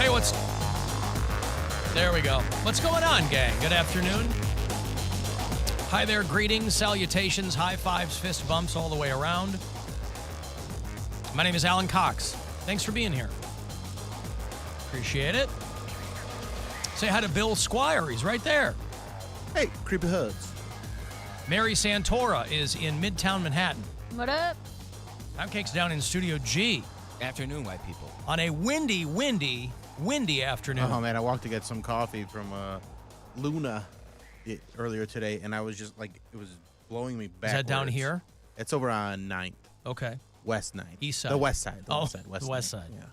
Hey, there we go. What's going on, gang? Good afternoon. Hi there, greetings, salutations, high fives, fist bumps all the way around. My name is Alan Cox. Thanks for being here. Appreciate it. Say hi to Bill Squire. He's right there. Hey, creepy hoods. Mary Santora is in Midtown Manhattan. What up? Poundcake's down in Studio G. Afternoon, white people. On a windy afternoon. Oh, man, I walked to get some coffee from Luna earlier today, and I was just like, it was blowing me back. Is that down here? It's over on 9th. Okay. West 9th. East side. The west side. The west side. Yeah.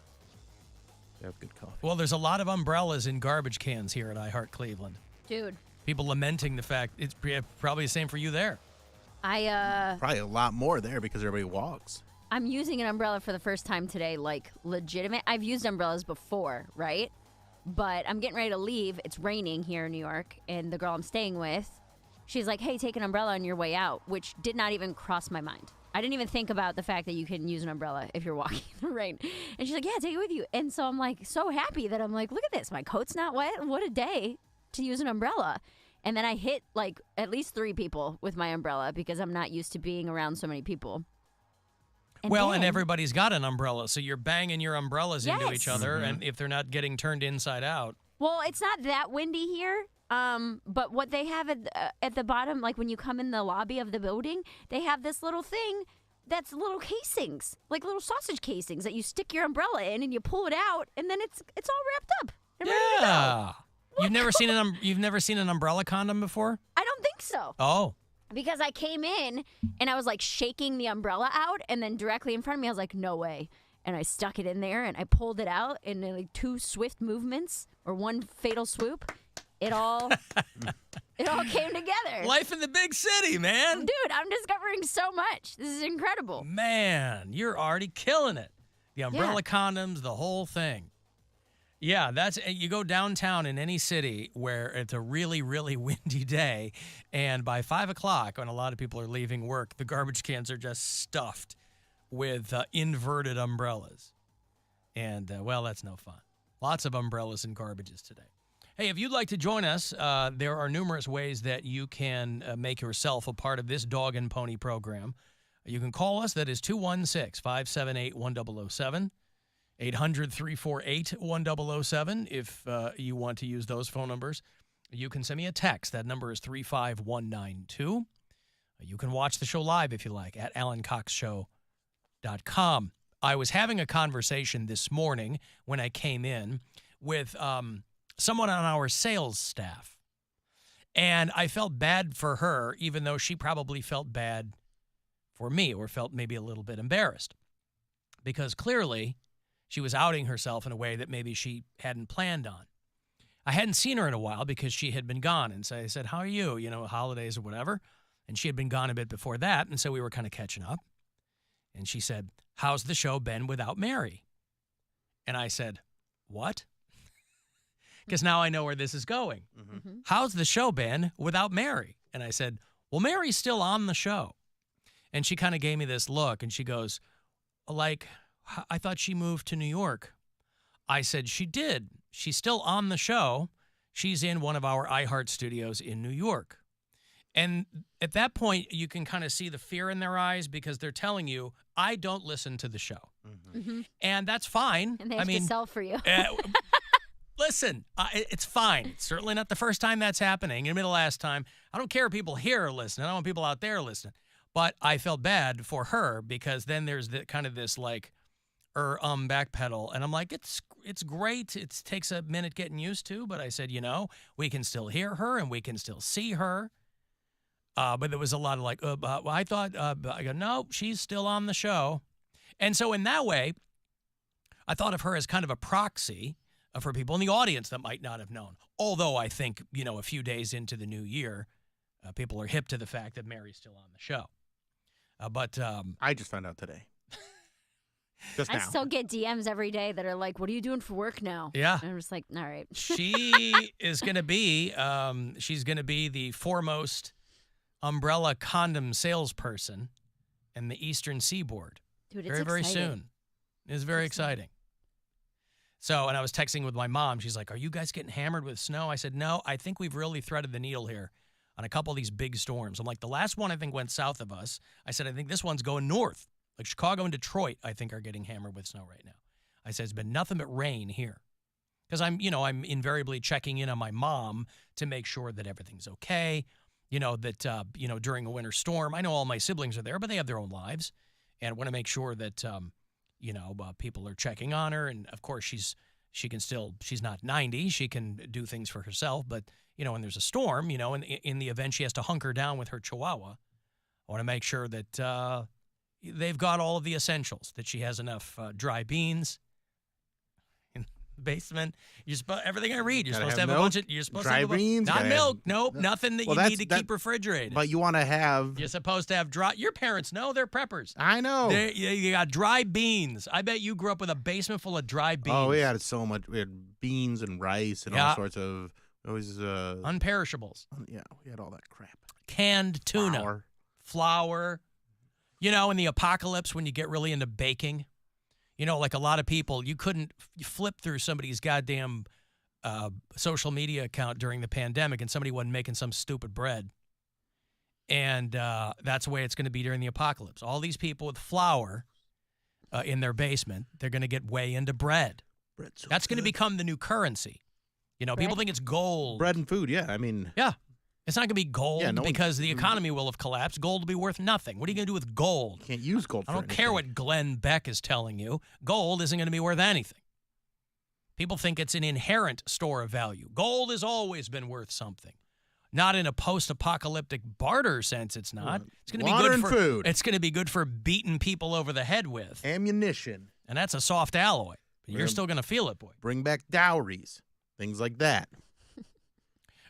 They have good coffee. Well, there's a lot of umbrellas in garbage cans here at iHeart Cleveland. Dude. People lamenting the fact it's probably the same for you there. Probably a lot more there because everybody walks. I'm using an umbrella for the first time today, like legitimate. I've used umbrellas before, right? But I'm getting ready to leave. It's raining here in New York, and the girl I'm staying with, she's like, hey, take an umbrella on your way out, which did not even cross my mind. I didn't even think about the fact that you can use an umbrella if you're walking in the rain. And she's like, yeah, take it with you. And so I'm like so happy that I'm like, look at this. My coat's not wet. What a day to use an umbrella. And then I hit like at least 3 people with my umbrella because I'm not used to being around so many people. And everybody's got an umbrella, so you're banging your umbrellas into each other, and if they're not getting turned inside out. Well, it's not that windy here, but what they have at the bottom, like when you come in the lobby of the building, they have this little thing that's little casings, like little sausage casings that you stick your umbrella in, and you pull it out, and then it's all wrapped up and ready to go. You've never seen an umbrella condom before? I don't think so. Oh. Because I came in and I was like shaking the umbrella out, and then directly in front of me I was like, no way. And I stuck it in there and I pulled it out in like 2 swift movements or 1 fatal swoop. It all came together. Life in the big city, man. Dude, I'm discovering so much. This is incredible. Man, you're already killing it. The umbrella condoms, the whole thing. Yeah, you go downtown in any city where it's a really, really windy day, and by 5 o'clock, when a lot of people are leaving work, the garbage cans are just stuffed with inverted umbrellas. And, that's no fun. Lots of umbrellas and garbages today. Hey, if you'd like to join us, there are numerous ways that you can make yourself a part of this dog and pony program. You can call us. That is 216-578-1007. 800-348-1007 if you want to use those phone numbers. You can send me a text. That number is 35192. You can watch the show live if you like at alancoxshow.com. I was having a conversation this morning when I came in with someone on our sales staff. And I felt bad for her, even though she probably felt bad for me or felt maybe a little bit embarrassed. Because clearly she was outing herself in a way that maybe she hadn't planned on. I hadn't seen her in a while because she had been gone. And so I said, how are you? Holidays or whatever. And she had been gone a bit before that. And so we were kind of catching up. And she said, how's the show been without Mary? And I said, what? Because now I know where this is going. Mm-hmm. How's the show been without Mary? And I said, well, Mary's still on the show. And she kind of gave me this look. And she goes, I thought she moved to New York. I said, she did. She's still on the show. She's in one of our iHeart studios in New York. And at that point, you can kind of see the fear in their eyes because they're telling you, I don't listen to the show. Mm-hmm. And that's fine. And they have to sell for you. Listen, it's fine. It's certainly not the first time that's happening. It'll be the last time. I don't care if people here are listening. I don't want people out there listening. But I felt bad for her because then there's this like, backpedal. And I'm like, it's great. It takes a minute getting used to. But I said, we can still hear her and we can still see her. But there was a lot of like, I thought, I go, no, she's still on the show. And so in that way, I thought of her as kind of a proxy for people in the audience that might not have known. Although I think, a few days into the new year, people are hip to the fact that Mary's still on the show. But I just found out today. I still get DMs every day that are like, what are you doing for work now? Yeah. And I'm just like, all right. She is going to be, the foremost umbrella condom salesperson in the Eastern Seaboard. Dude, it's very, exciting. very soon. It's very exciting. So, and I was texting with my mom. She's like, "Are you guys getting hammered with snow?" I said, "No, I think we've really threaded the needle here on a couple of these big storms." I'm like, the last one I think went south of us. I said, I think this one's going north. Like Chicago and Detroit, I think, are getting hammered with snow right now. I said, it's been nothing but rain here. Because I'm invariably checking in on my mom to make sure that everything's okay. That during a winter storm, I know all my siblings are there, but they have their own lives. And I want to make sure that, people are checking on her. And, of course, she's not 90. She can do things for herself. But, when there's a storm, in the event she has to hunker down with her chihuahua, I want to make sure that they've got all of the essentials, that she has enough dry beans in the basement. Everything I read, you're supposed to have milk, a bunch of dry beans. Not milk. Nope, nothing that you need to keep refrigerated. But you want to have. You're supposed to have dry. Your parents know they're preppers. I know. You got dry beans. I bet you grew up with a basement full of dry beans. Oh, we had so much. We had beans and rice and all sorts of always unperishables. Yeah, we had all that crap. Canned tuna, flour. In the apocalypse when you get really into baking, like a lot of people, you couldn't flip through somebody's goddamn social media account during the pandemic and somebody wasn't making some stupid bread. And that's the way it's going to be during the apocalypse. All these people with flour in their basement, they're going to get way into bread. That's going to become the new currency. People think it's gold. Bread and food, yeah. Yeah. It's not going to be gold because the Mm-hmm. economy will have collapsed. Gold will be worth nothing. What are you going to do with gold? You can't use gold I for don't care what Glenn Beck is telling you. Gold isn't going to be worth anything. People think it's an inherent store of value. Gold has always been worth something. Not in a post-apocalyptic barter sense, it's not. It's going to be good for food. It's going to be good for beating people over the head with. Ammunition. And that's a soft alloy. But you're still going to feel it, boy. Bring back dowries. Things like that.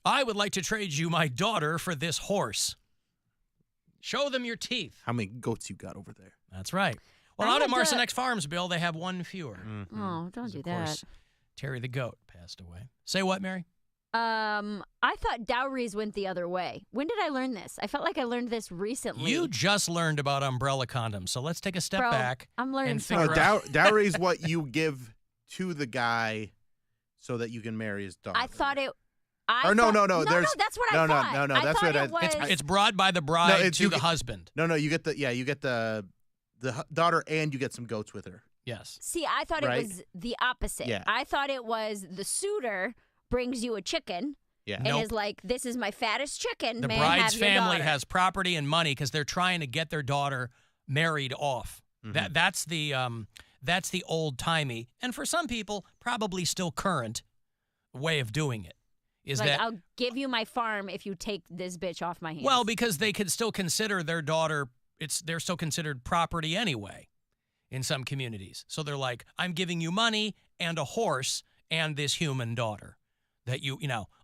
I would like to trade you my daughter for this horse. Show them your teeth. How many goats you got over there? That's right. Well, out at Marcinex Farms, Bill, they have one fewer. Mm-hmm. Oh, don't do Of that. course, Terry the goat passed away. Say what, Mary? I thought dowries went the other way. When did I learn this? I felt like I learned this recently. You just learned about umbrella condoms, so let's take a step back. I'm learning and something. figure out. Dowry is what you give to the guy so that you can marry his daughter. I thought it. No. No, There's that's what I thought. No. That's what it was. It's brought by the bride it's to you the get- husband. No. You get the daughter and you get some goats with her. Yes. See, I thought Right? it was the opposite. Yeah. I thought it was the suitor brings you a chicken Yeah. and Nope. is like, "This is my fattest chicken. The May I bride's have your family daughter?" has property and money because they're trying to get their daughter married off. Mhm. That's the old timey, and for some people, probably still current way of doing it. Is like, that I'll give you my farm if you take this bitch off my hands. well, because they could still consider their daughter, they're still considered property anyway in some communities. So they're like, I'm giving you money and a horse and this human daughter that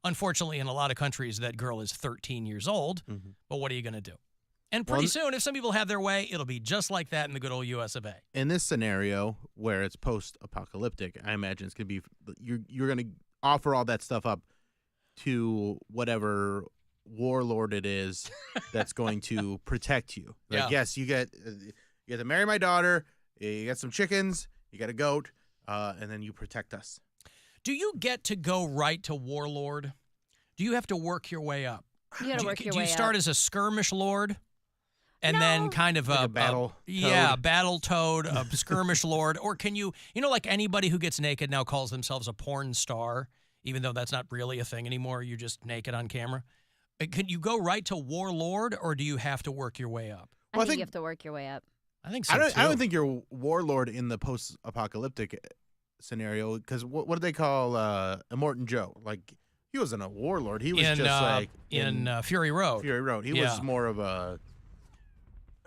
unfortunately in a lot of countries that girl is 13 years old, but what are you going to do? And pretty soon, if some people have their way, it'll be just like that in the good old US of A. In this scenario where it's post-apocalyptic, I imagine it's going to be you're going to offer all that stuff up to whatever warlord it is that's going to protect you. Like, Yeah. yes, you get to marry my daughter, you get some chickens, you get a goat, and then you protect us. Do you get to go right to warlord? Do you have to work your way up? you gotta work your Do way you start up. as a skirmish lord? And then No. kind of Like a battle battle toad, a skirmish lord, or can you like anybody who gets naked now calls themselves a porn star, even though that's not really a thing anymore. You're just naked on camera. Could you go right to warlord, or do you have to work your way up? I Well, I think think- you have to work your way up. I think so I too. don't think you're warlord in the post-apocalyptic scenario because what do they call Immortan Joe? Like he wasn't a warlord. He was in just like in Fury Road. Fury Road. He Yeah. was more of a.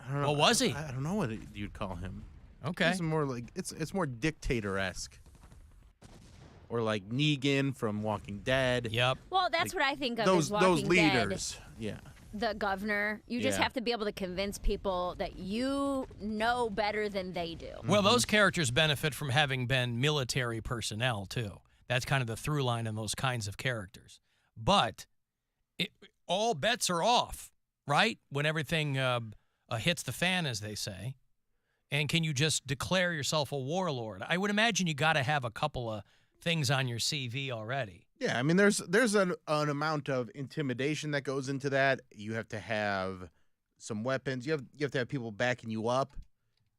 I don't know. What was he? I don't know what you'd call him. Okay. He's more like it's more dictator-esque. Or like Negan from Walking Dead. Yep. Well, that's what I think of Those as Walking leaders. Yeah. Dead, the governor. You just Yeah. have to be able to convince people that you know better than they do. Well, those characters benefit from having been military personnel too. That's kind of the through line in those kinds of characters. But all bets are off, right? When everything hits the fan, as they say. And can you just declare yourself a warlord? I would imagine you got to have a couple of things on your CV already. Yeah, I mean, there's an amount of intimidation that goes into that. You have to have some weapons. You have to have people backing you up.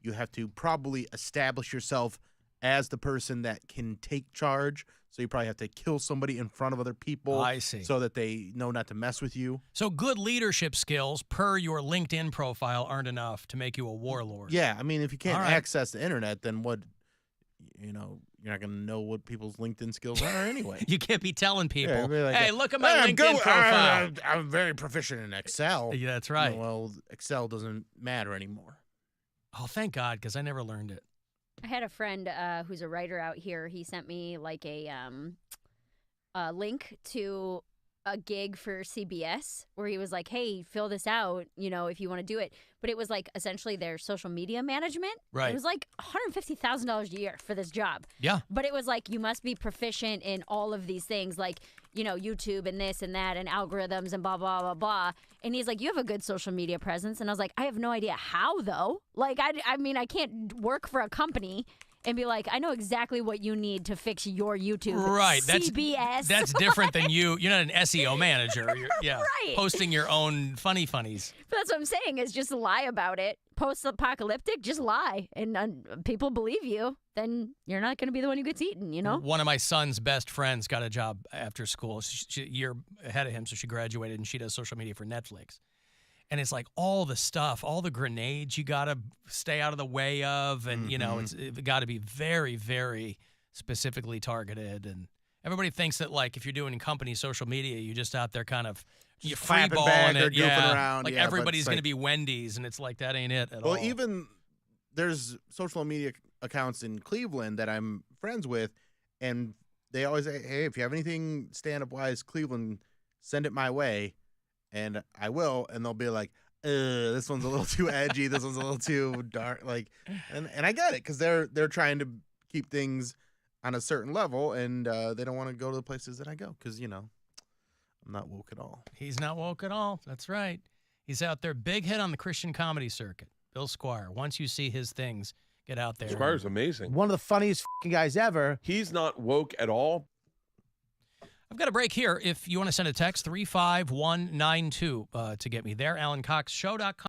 You have to probably establish yourself as the person that can take charge. So you probably have to kill somebody in front of other people. I see. So that they know not to mess with you. So good leadership skills per your LinkedIn profile aren't enough to make you a warlord. Yeah, I mean, if you can't All right. access the internet, then what? You're not going to know what people's LinkedIn skills are anyway. You can't be telling people, Yeah, be like, hey, look at my "Hey, LinkedIn profile. I'm very proficient in Excel. Yeah, that's right. Well, Excel doesn't matter anymore. Oh, thank God, because I never learned it. I had a friend who's a writer out here. He sent me like a link to a gig for CBS where he was like, hey, fill this out, if you want to do it. But it was like essentially their social media management. Right. It was like $150,000 a year for this job. Yeah. But it was like you must be proficient in all of these things, like, YouTube and this and that and algorithms and blah, blah, blah, blah. And he's like, you have a good social media presence. And I was like, I have no idea how, though. Like, I mean, I can't work for a company and be like, I know exactly what you need to fix your YouTube. Right. CBS. That's different than you. You're not an SEO manager. You're, Right. posting your own funnies. But that's what I'm saying is just lie about it. Post-apocalyptic, just lie. And people believe you. Then you're not going to be the one who gets eaten, One of my son's best friends got a job after school. She a year ahead of him, so she graduated, and she does social media for Netflix. And it's like all the stuff, all the grenades you got to stay out of the way of. And, it's got to be very, very specifically targeted. And everybody thinks that, like, if you're doing company social media, you're just out there kind of clapping back freeballing or it. goofing around. Like Yeah, but everybody's it's going to like- be Wendy's. And it's like, that ain't it at all. Well, even there's social media accounts in Cleveland that I'm friends with, and they always say, hey, if you have anything stand-up wise, Cleveland, send it my way. And I will, and they'll be like, this one's a little too edgy, this one's a little too dark, and I get it, because they're trying to keep things on a certain level, and they don't want to go to the places that I go, because, I'm not woke at all. He's not woke at all. That's right. He's out there, big hit on the Christian comedy circuit. Bill Squire. Once you see his things, get out there. Squire's amazing. One of the funniest guys ever. He's not woke at all. I've got a break here. If you want to send a text, 35192 to get me there. AlanCoxShow.com.